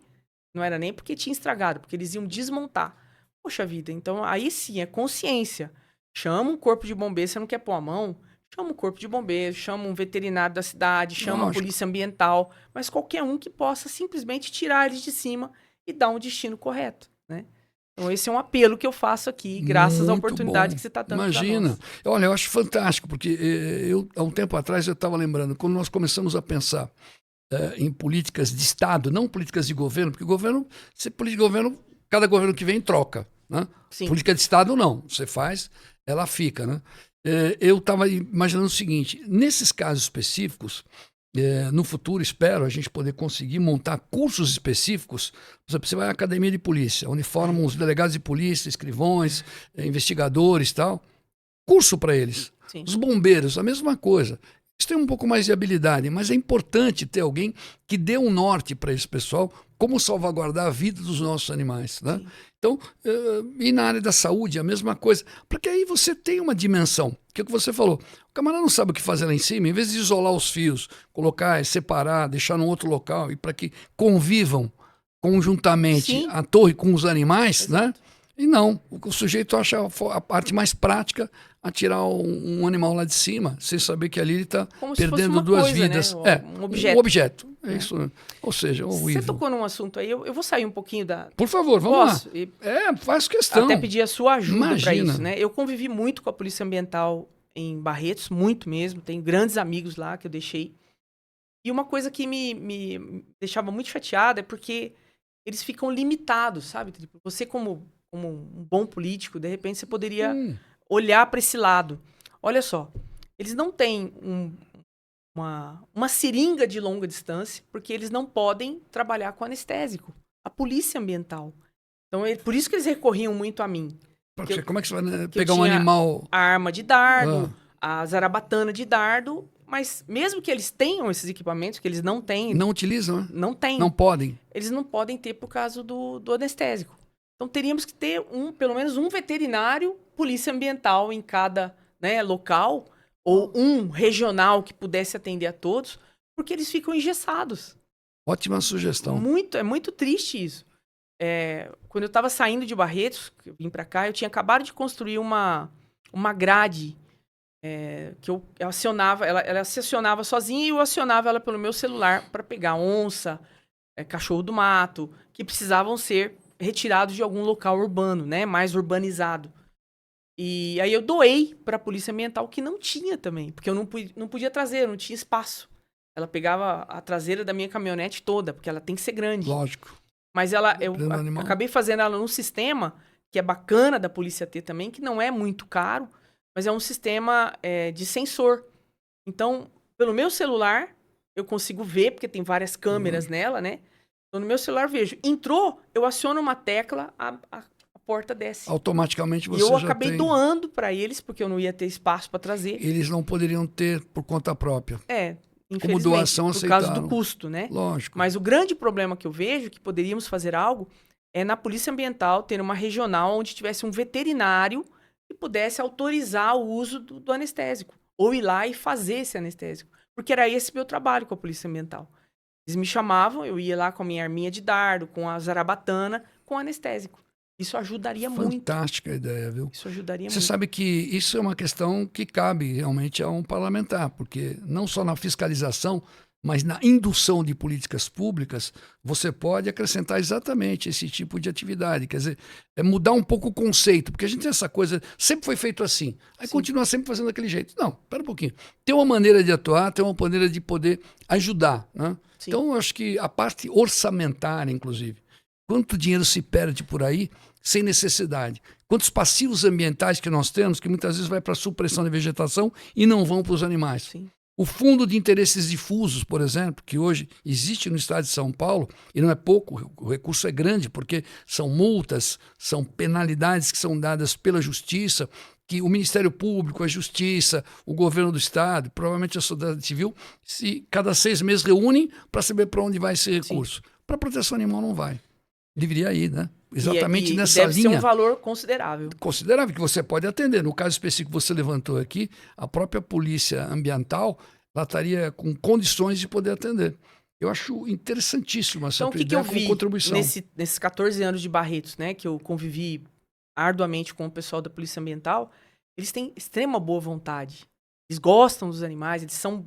Não era nem porque tinha estragado, porque eles iam desmontar. Poxa vida, então aí sim, é consciência. Chama um corpo de bombeiro, você não quer pôr a mão, chama o corpo de bombeiros, chama um veterinário da cidade, chama a Lógico. polícia ambiental, mas qualquer um que possa simplesmente tirar eles de cima e dar um destino correto, né? Então esse é um apelo que eu faço aqui, graças à Muito oportunidade bom. que você está dando para Imagina. nós. Olha, eu acho fantástico, porque há um tempo atrás eu estava lembrando, quando nós começamos a pensar em políticas de Estado, não políticas de governo, porque governo, se política de governo, cada governo que vem troca, né? Sim. Política de Estado não, você faz, ela fica, né? Eu estava imaginando o seguinte, nesses casos específicos, no futuro, espero, a gente poder conseguir montar cursos específicos. Por exemplo, você vai à academia de polícia, onde formam os delegados de polícia, escrivões, investigadores e tal. Curso para eles. Sim. Os bombeiros, a mesma coisa. Eles têm um pouco mais de habilidade, mas é importante ter alguém que dê um norte para esse pessoal, como salvaguardar a vida dos nossos animais, né? Então, e na área da saúde, a mesma coisa. Porque aí você tem uma dimensão, que é o que você falou. O camarada não sabe o que fazer lá em cima, em vez de isolar os fios, colocar, separar, deixar num outro local, e para que convivam conjuntamente Sim. a torre com os animais, Exato. né? E não, o sujeito acha a parte mais prática atirar um animal lá de cima, sem saber que ali ele está Como se fosse perdendo uma duas coisa, vidas. né? Um objeto. Um objeto. É isso, né? Ou seja, Você horrível. tocou num assunto aí, eu vou sair um pouquinho da... Por favor, vamos Posso? lá. E Faz questão. até pedir a sua ajuda para Imagina. isso, né? Eu convivi muito com a Polícia Ambiental em Barretos, muito mesmo. Tenho grandes amigos lá que eu deixei. E uma coisa que me deixava muito chateada é porque eles ficam limitados, sabe? Tipo, você como um bom político, de repente você poderia olhar para esse lado. Olha só, eles não têm uma seringa de longa distância, porque eles não podem trabalhar com anestésico. A polícia ambiental. Então, por isso que eles recorriam muito a mim. Porque como é que você vai, né, Que eu pegar um tinha animal... a arma de dardo, a zarabatana de dardo, mas mesmo que eles tenham esses equipamentos, que eles não têm... Não utilizam, né? Não têm. Não podem. Eles não podem ter por causa do anestésico. Então, teríamos que ter pelo menos um veterinário, polícia ambiental em cada, né, local, ou um regional que pudesse atender a todos, porque eles ficam engessados. Ótima sugestão. É muito triste isso. Quando eu estava saindo de Barretos, que eu vim para cá, eu tinha acabado de construir uma grade que eu acionava, ela se acionava sozinha e eu acionava ela pelo meu celular para pegar onça, cachorro do mato, que precisavam ser retirados de algum local urbano, né, mais urbanizado. E aí eu doei para a Polícia Ambiental, que não tinha também, porque eu não podia trazer, eu não tinha espaço. Ela pegava a traseira da minha caminhonete toda, porque ela tem que ser grande. Lógico. Mas eu acabei fazendo ela num sistema que é bacana da polícia ter também, que não é muito caro, mas é um sistema de sensor. Então, pelo meu celular, eu consigo ver, porque tem várias câmeras nela, né? Então, no meu celular, vejo. Entrou, eu aciono uma tecla, a porta desce. Automaticamente você e eu já acabei tem... doando para eles, porque eu não ia ter espaço para trazer. Eles não poderiam ter por conta própria. Infelizmente, Como doação por causa aceitaram. do custo, né? Lógico. Mas o grande problema que eu vejo, que poderíamos fazer algo, é na Polícia Ambiental ter uma regional onde tivesse um veterinário que pudesse autorizar o uso do anestésico. Ou ir lá e fazer esse anestésico. Porque era esse meu trabalho com a Polícia Ambiental. Eles me chamavam, eu ia lá com a minha arminha de dardo, com a zarabatana, com anestésico. Isso ajudaria muito. Fantástica ideia, viu? Isso ajudaria Você muito. sabe que isso é uma questão que cabe realmente a um parlamentar, porque não só na fiscalização, mas na indução de políticas públicas, você pode acrescentar exatamente esse tipo de atividade. Quer dizer, é mudar um pouco o conceito, porque a gente tem essa coisa, sempre foi feito assim, aí continua sempre fazendo daquele jeito. Não, espera um pouquinho. Tem uma maneira de atuar, tem uma maneira de poder ajudar, né? Então, eu acho que a parte orçamentária, inclusive, quanto dinheiro se perde por aí sem necessidade? Quantos passivos ambientais que nós temos que muitas vezes vai para a supressão da vegetação e não vão para os animais? Sim. O Fundo de Interesses Difusos, por exemplo, que hoje existe no estado de São Paulo, e não é pouco, o recurso é grande, porque são multas, são penalidades que são dadas pela Justiça, que o Ministério Público, a Justiça, o governo do estado, provavelmente a sociedade civil, se cada 6 meses reúnem para saber para onde vai esse recurso. Para proteção animal não vai. Deveria ir, né? Exatamente nessa deve linha. Deve ser um valor considerável. Considerável, que você pode atender. No caso específico que você levantou aqui, a própria polícia ambiental, ela estaria com condições de poder atender. Eu acho interessantíssimo essa então, ideia o que eu como vi contribuição. nesses 14 anos de Barretos, né, que eu convivi arduamente com o pessoal da Polícia Ambiental, eles têm extrema boa vontade. Eles gostam dos animais, eles são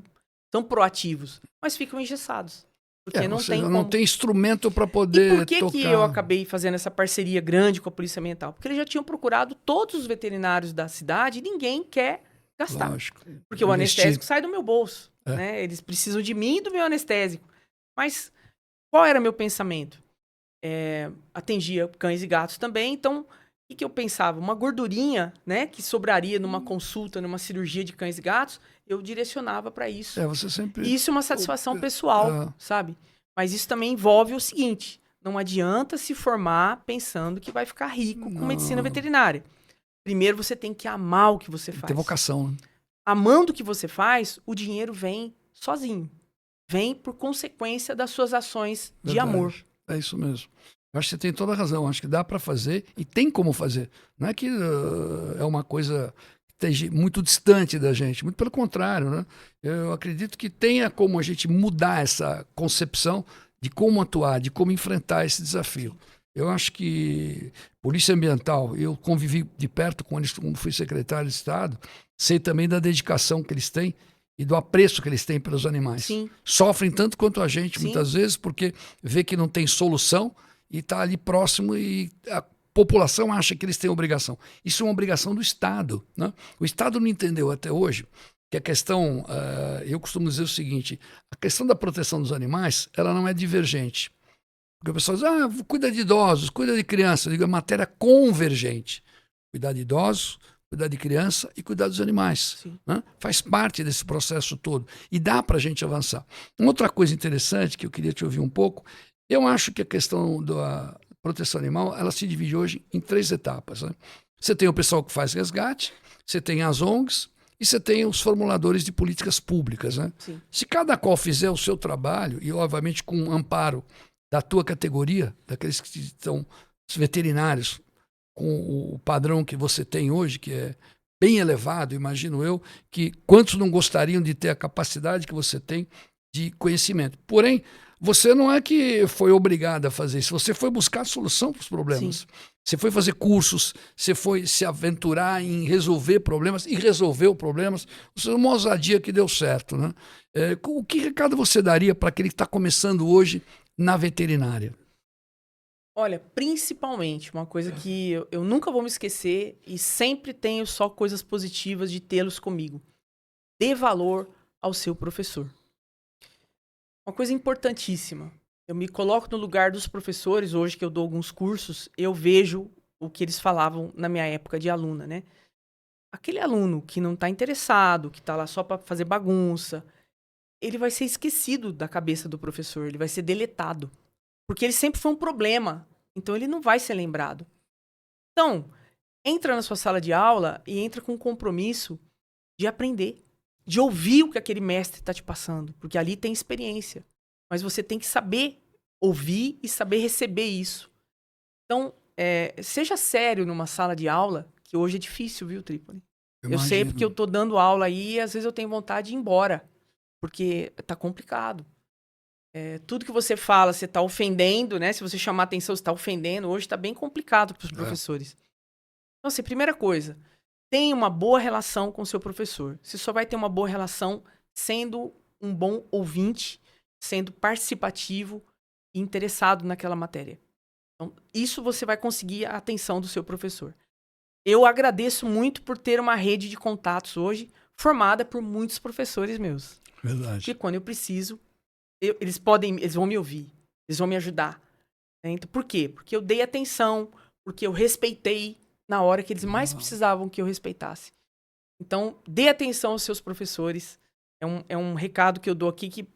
proativos, mas ficam engessados. Porque não tem não tem instrumento para E poder por que tocar. que eu acabei fazendo essa parceria grande com a Polícia Ambiental? Porque eles já tinham procurado todos os veterinários da cidade e ninguém quer gastar. Lógico. Porque o Investir. anestésico sai do meu bolso. Né? Eles precisam de mim e do meu anestésico. Mas qual era meu pensamento? Atendia cães e gatos também, então o que eu pensava? Uma gordurinha, né, que sobraria numa consulta, numa cirurgia de cães e gatos, eu direcionava para isso. Você sempre... E isso é uma satisfação pessoal, sabe? Mas isso também envolve o seguinte: não adianta se formar pensando que vai ficar rico com medicina veterinária. Primeiro você tem que amar o que você faz. Tem vocação, né? Amando o que você faz, o dinheiro vem sozinho. Vem por consequência das suas ações de amor. É isso mesmo. Eu acho que você tem toda a razão. Eu acho que dá para fazer e tem como fazer. Não é que é uma coisa que esteja muito distante da gente. Muito pelo contrário, né? Eu acredito que tenha como a gente mudar essa concepção de como atuar, de como enfrentar esse desafio. Eu acho que Polícia Ambiental, eu convivi de perto com eles, como fui secretário de Estado, sei também da dedicação que eles têm e do apreço que eles têm pelos animais. Sim. Sofrem tanto quanto a gente, Sim. muitas vezes, porque vê que não tem solução e está ali próximo e a população acha que eles têm obrigação. Isso é uma obrigação do Estado, né? O Estado não entendeu até hoje que a questão, eu costumo dizer o seguinte, a questão da proteção dos animais, ela não é divergente. Porque o pessoal diz, cuida de idosos, cuida de crianças. Eu digo, é matéria convergente. Cuidar de idosos, cuidar de criança e cuidar dos animais. Né? Faz parte desse processo todo. E dá para a gente avançar. Uma outra coisa interessante que eu queria te ouvir um pouco, eu acho que a questão da proteção animal, ela se divide hoje em 3 etapas. Né? Você tem o pessoal que faz resgate, você tem as ONGs e você tem os formuladores de políticas públicas. Né? Se cada qual fizer o seu trabalho, e obviamente com um amparo da tua categoria, daqueles que estão os veterinários, com o padrão que você tem hoje, que é bem elevado, imagino eu, que quantos não gostariam de ter a capacidade que você tem de conhecimento. Porém, você não é que foi obrigado a fazer isso, você foi buscar solução para os problemas. Sim. Você foi fazer cursos, você foi se aventurar em resolver problemas e resolveu problemas. Você é uma ousadia que deu certo. Né? O que recado você daria para aquele que está começando hoje na veterinária? Olha, principalmente, uma coisa que eu nunca vou me esquecer e sempre tenho só coisas positivas de tê-los comigo. Dê valor ao seu professor. Uma coisa importantíssima. Eu me coloco no lugar dos professores, hoje que eu dou alguns cursos, eu vejo o que eles falavam na minha época de aluna, né? Aquele aluno que não está interessado, que está lá só para fazer bagunça, ele vai ser esquecido da cabeça do professor, ele vai ser deletado. Porque ele sempre foi um problema, então ele não vai ser lembrado. Então, entra na sua sala de aula e entra com um compromisso de aprender, de ouvir o que aquele mestre está te passando, porque ali tem experiência. Mas você tem que saber ouvir e saber receber isso. Então, seja sério numa sala de aula, que hoje é difícil, viu, Trípoli? Eu sei porque eu tô dando aula aí e às vezes eu tenho vontade de ir embora, porque tá complicado. Tudo que você fala, você tá ofendendo, né? Se você chamar atenção, você tá ofendendo. Hoje tá bem complicado para os professores. Então, assim, primeira coisa, tenha uma boa relação com o seu professor. Você só vai ter uma boa relação sendo um bom ouvinte, sendo participativo e interessado naquela matéria. Então, isso você vai conseguir a atenção do seu professor. Eu agradeço muito por ter uma rede de contatos hoje formada por muitos professores meus. Verdade. Que quando eu preciso, eles vão me ouvir, eles vão me ajudar. Né? Então, por quê? Porque eu dei atenção, porque eu respeitei na hora que eles mais precisavam que eu respeitasse. Então, dê atenção aos seus professores. É um recado que eu dou aqui que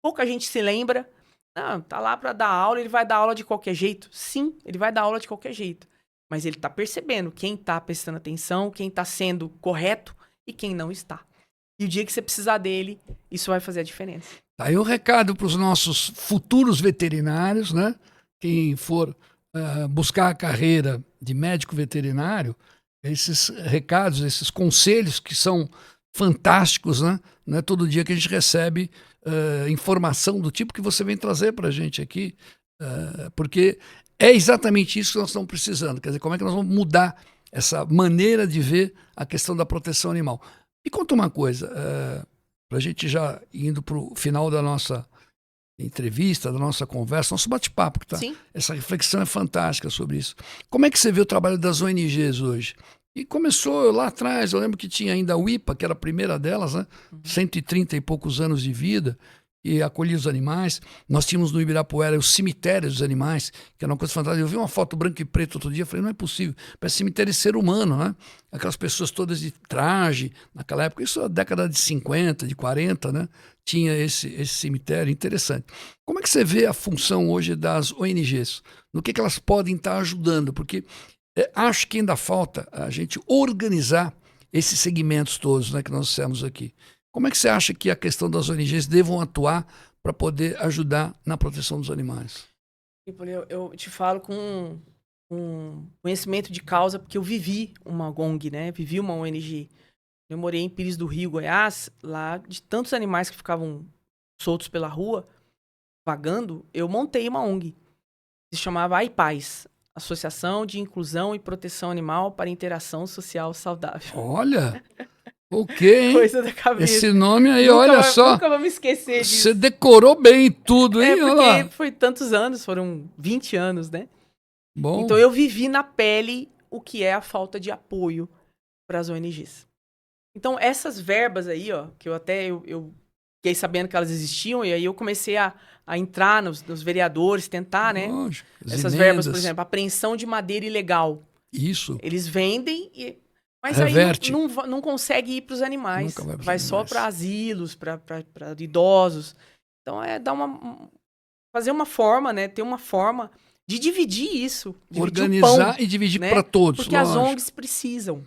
pouca gente se lembra. Não, tá lá para dar aula, ele vai dar aula de qualquer jeito. Sim, ele vai dar aula de qualquer jeito. Mas ele tá percebendo quem tá prestando atenção, quem tá sendo correto e quem não está. E o dia que você precisar dele, isso vai fazer a diferença. Tá aí o recado para os nossos futuros veterinários, né? Quem for buscar a carreira de médico veterinário, esses recados, esses conselhos que são fantásticos, né? Não é todo dia que a gente recebe informação do tipo que você vem trazer para a gente aqui, porque é exatamente isso que nós estamos precisando. Quer dizer, como é que nós vamos mudar essa maneira de ver a questão da proteção animal? Me conta uma coisa, para a gente já indo para o final da nossa entrevista, da nossa conversa, nosso bate-papo, que tá? Sim. Essa reflexão é fantástica sobre isso. Como é que você vê o trabalho das ONGs hoje? E começou lá atrás, eu lembro que tinha ainda a UIPA, que era a primeira delas, né? 130 e poucos anos de vida, e acolhia os animais. Nós tínhamos no Ibirapuera os cemitérios dos animais, que era uma coisa fantástica. Eu vi uma foto branca e preta outro dia, falei, não é possível, parece cemitério de ser humano, né? Aquelas pessoas todas de traje, naquela época, isso na década de 50, de 40, né? Tinha esse cemitério interessante. Como é que você vê a função hoje das ONGs? No que elas podem estar ajudando? Porque acho que ainda falta a gente organizar esses segmentos todos, né, que nós dissemos aqui. Como é que você acha que a questão das ONGs devam atuar para poder ajudar na proteção dos animais? Eu te falo com conhecimento de causa, porque eu vivi uma ONG, né? Vivi uma ONG. Eu morei em Pires do Rio, Goiás, lá de tantos animais que ficavam soltos pela rua, vagando, eu montei uma ONG. Se chamava AIPAS, Associação de Inclusão e Proteção Animal para Interação Social Saudável. Olha, o quê, hein? Coisa da cabeça. Esse nome aí, olha só. Nunca vou me esquecer disso. Você decorou bem tudo, hein? Porque foi tantos anos, foram 20 anos, né? Bom. Então eu vivi na pele o que é a falta de apoio para as ONGs. Então essas verbas aí, ó, que eu fiquei sabendo que elas existiam, e aí eu comecei a entrar nos vereadores, tentar, né? Lógico, essas verbas, por exemplo, apreensão de madeira ilegal. Isso. Eles vendem, mas reverte. aí não consegue ir para os animais. Nunca vai só para asilos, para idosos. Então fazer uma forma, né? Ter uma forma de dividir isso. Dividir organizar o pão, e dividir, né? Para todos. Porque lógico. As ONGs precisam.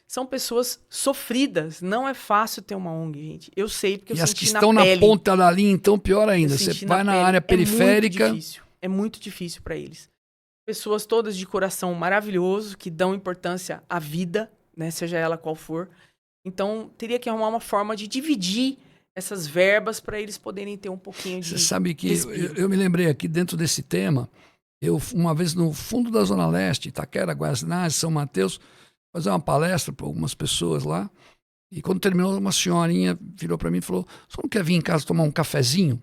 São pessoas sofridas. Não é fácil ter uma ONG, gente. Eu sei, porque eu senti na pele. E as que estão na ponta da linha, então, pior ainda. Você vai na área periférica. É muito difícil para eles. Pessoas todas de coração maravilhoso, que dão importância à vida, né? Seja ela qual for. Então, teria que arrumar uma forma de dividir essas verbas para eles poderem ter um pouquinho de. Você sabe que eu me lembrei aqui dentro desse tema, eu uma vez no fundo da Zona Leste, Itaquera, Guazinás, São Mateus, fazer uma palestra para algumas pessoas lá, e quando terminou, uma senhorinha virou para mim e falou, você não quer vir em casa tomar um cafezinho?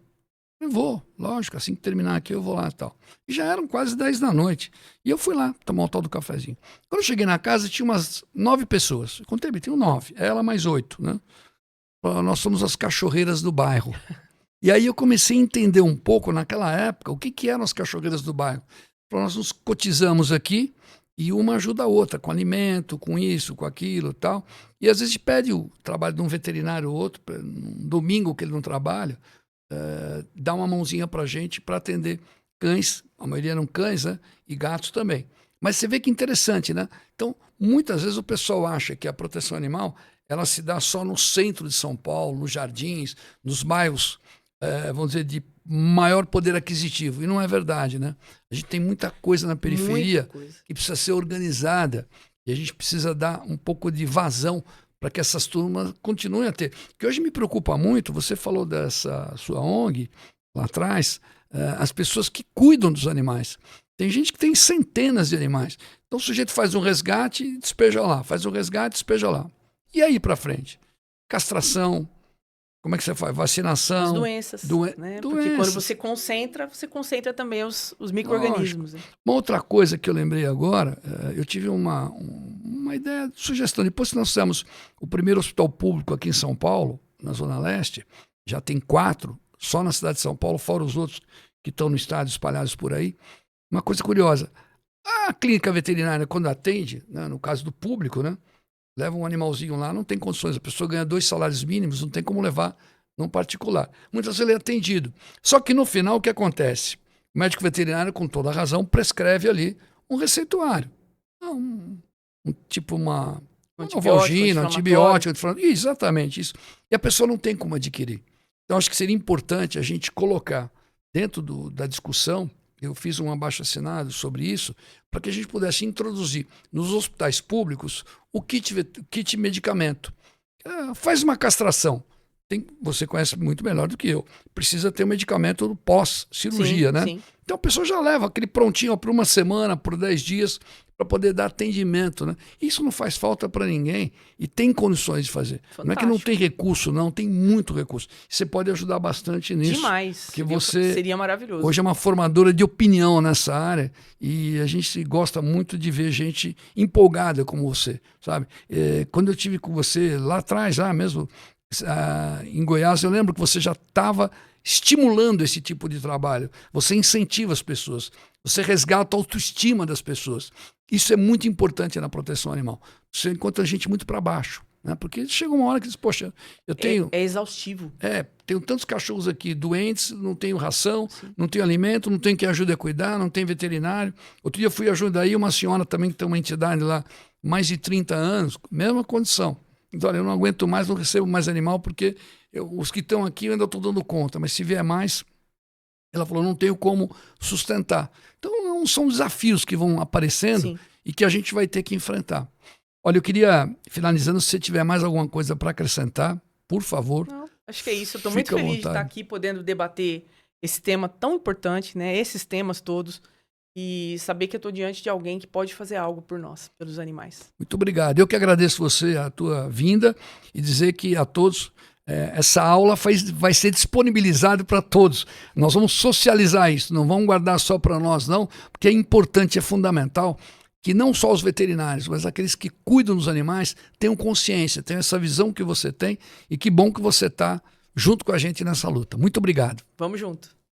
Eu vou, lógico, assim que terminar aqui eu vou lá e tal. E já eram quase 10 da noite. E eu fui lá tomar o tal do cafezinho. Quando eu cheguei na casa, tinha umas 9 pessoas. Contei, tinha 9, ela mais 8, né? Nós somos as cachorreiras do bairro. E aí eu comecei a entender um pouco, naquela época, o que eram as cachorreiras do bairro. Nós nos cotizamos aqui e uma ajuda a outra, com alimento, com isso, com aquilo e tal. E às vezes pede o trabalho de um veterinário ou outro, num domingo que ele não trabalha, dá uma mãozinha pra gente para atender cães, a maioria eram cães, né? E gatos também. Mas você vê que interessante, né? Então, muitas vezes o pessoal acha que a proteção animal ela se dá só no centro de São Paulo, nos jardins, nos bairros, vamos dizer, de maior poder aquisitivo. E não é verdade, né? A gente tem muita coisa na periferia que precisa ser organizada e a gente precisa dar um pouco de vazão para que essas turmas continuem a ter. O que hoje me preocupa muito, você falou dessa sua ONG lá atrás, as pessoas que cuidam dos animais. Tem gente que tem centenas de animais. Então o sujeito faz um resgate e despeja lá, faz um resgate e despeja lá. E aí para frente? Castração, como é que você faz? Vacinação. As doenças. Né? Porque quando você concentra também os micro-organismos. Né? Uma outra coisa que eu lembrei agora, eu tive uma ideia, sugestão. Depois que nós fizemos o primeiro hospital público aqui em São Paulo, na Zona Leste, já tem 4, só na cidade de São Paulo, fora os outros que estão no estado espalhados por aí. Uma coisa curiosa, a clínica veterinária, quando atende, né, no caso do público, né, leva um animalzinho lá, não tem condições, a pessoa ganha 2 salários mínimos, não tem como levar num particular. Muitas vezes ele é atendido. Só que no final o que acontece? O médico veterinário, com toda a razão, prescreve ali um receituário. Tipo uma Novalgina, antibiótico. Exatamente isso. E a pessoa não tem como adquirir. Então acho que seria importante a gente colocar dentro da discussão, eu fiz um abaixo-assinado sobre isso, para que a gente pudesse introduzir nos hospitais públicos o kit medicamento. Faz uma castração. você conhece muito melhor do que eu, precisa ter um medicamento pós-cirurgia, né? Sim. Então a pessoa já leva aquele prontinho por uma semana, por 10 dias, para poder dar atendimento, né? Isso não faz falta para ninguém e tem condições de fazer. Fantástico. Não é que não tem recurso, não, tem muito recurso. Você pode ajudar bastante nisso. Demais. Porque você seria maravilhoso. hoje é uma formadora de opinião nessa área e a gente gosta muito de ver gente empolgada como você, sabe? Quando eu tive com você lá atrás, lá mesmo, em Goiás, eu lembro que você já estava estimulando esse tipo de trabalho. Você incentiva as pessoas, você resgata a autoestima das pessoas. Isso é muito importante na proteção animal. Você encontra a gente muito para baixo, né? Porque chega uma hora que diz, poxa, eu tenho... É exaustivo. Tenho tantos cachorros aqui doentes, não tenho ração, não tenho alimento, não tenho quem ajude a cuidar, não tenho veterinário. Outro dia eu fui ajudar aí uma senhora também que tem uma entidade lá, mais de 30 anos, mesma condição. Então, olha, eu não aguento mais, não recebo mais animal, porque os que estão aqui eu ainda estou dando conta, mas se vier mais, ela falou, não tenho como sustentar. Então, são desafios que vão aparecendo e que a gente vai ter que enfrentar. Olha, eu queria, finalizando, se você tiver mais alguma coisa para acrescentar, por favor. Não, acho que é isso. Eu estou muito feliz de estar aqui podendo debater esse tema tão importante, né? Esses temas todos. E saber que eu estou diante de alguém que pode fazer algo por nós, pelos animais. Muito obrigado. Eu que agradeço você, a tua vinda, e dizer que a todos, essa aula vai ser disponibilizada para todos. Nós vamos socializar isso, não vamos guardar só para nós, não, porque é importante, é fundamental que não só os veterinários, mas aqueles que cuidam dos animais tenham consciência, tenham essa visão que você tem, e que bom que você está junto com a gente nessa luta. Muito obrigado. Vamos junto.